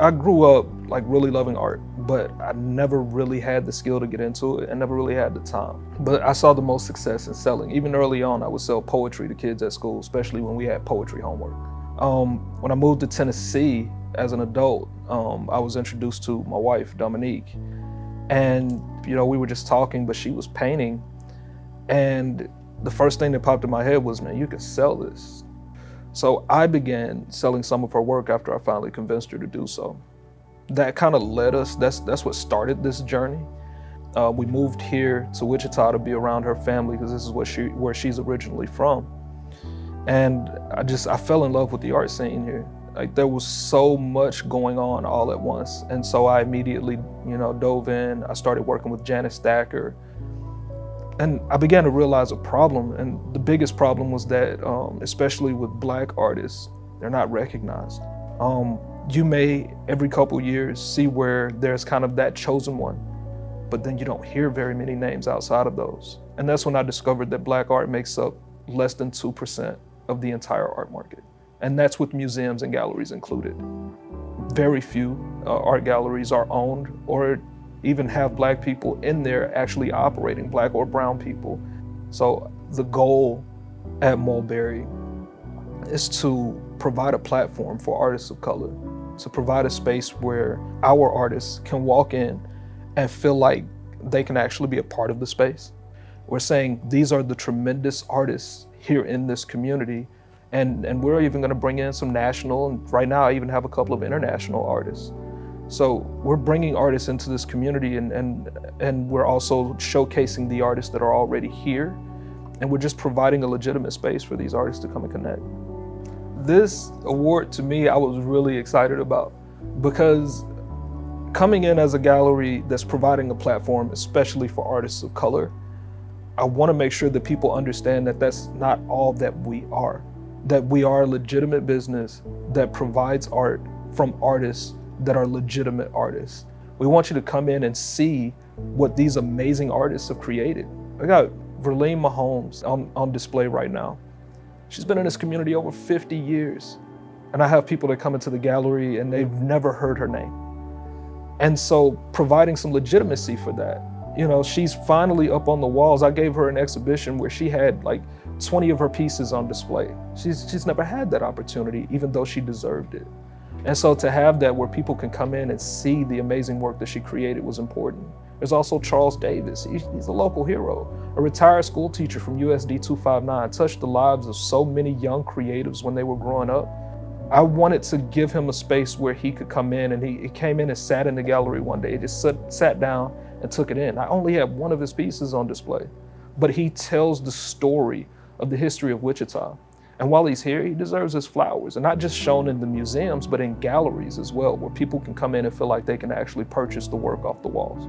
I grew up like really loving art, but I never really had the skill to get into it and never really had the time. But I saw the most success in selling. Even early on, I would sell poetry to kids at school, especially when we had poetry homework. When I moved to Tennessee as an adult, I was introduced to my wife, Dominique. And, we were just talking, but she was painting. And the first thing that popped in my head was, man, you can sell this. So I began selling some of her work after I finally convinced her to do so. That kind of led us, that's what started this journey. We moved here to Wichita to be around her family because this is where she's originally from. And I fell in love with the art scene here. Like there was so much going on all at once. And so I immediately, dove in. I started working with Janice Thacker. And I began to realize a problem. And the biggest problem was that, especially with Black artists, they're not recognized. You may, every couple years, see where there's kind of that chosen one, but then you don't hear very many names outside of those. And that's when I discovered that Black art makes up less than 2% of the entire art market. And that's with museums and galleries included. Very few art galleries are owned or even have Black people in there actually operating, Black or brown people. So the goal at Mulberry is to provide a platform for artists of color, to provide a space where our artists can walk in and feel like they can actually be a part of the space. We're saying these are the tremendous artists here in this community, and we're even gonna bring in some national, and right now I even have a couple of international artists. So we're bringing artists into this community and we're also showcasing the artists that are already here, and we're just providing a legitimate space for these artists to come and connect. This award, to me, I was really excited about because coming in as a gallery that's providing a platform, especially for artists of color, I want to make sure that people understand that that's not all that we are a legitimate business that provides art from artists that are legitimate artists. We want you to come in and see what these amazing artists have created. I got Verlene Mahomes on display right now. She's been in this community over 50 years. And I have people that come into the gallery and they've never heard her name. And so providing some legitimacy for that. She's finally up on the walls. I gave her an exhibition where she had like 20 of her pieces on display. She's never had that opportunity, even though she deserved it. And so to have that where people can come in and see the amazing work that she created was important. There's also Charles Davis. He's a local hero. A retired school teacher from USD 259, touched the lives of so many young creatives when they were growing up. I wanted to give him a space where he could come in, and he came in and sat in the gallery one day. He just sat down and took it in. I only had one of his pieces on display, but he tells the story of the history of Wichita. And while he's here, he deserves his flowers, and not just shown in the museums, but in galleries as well, where people can come in and feel like they can actually purchase the work off the walls.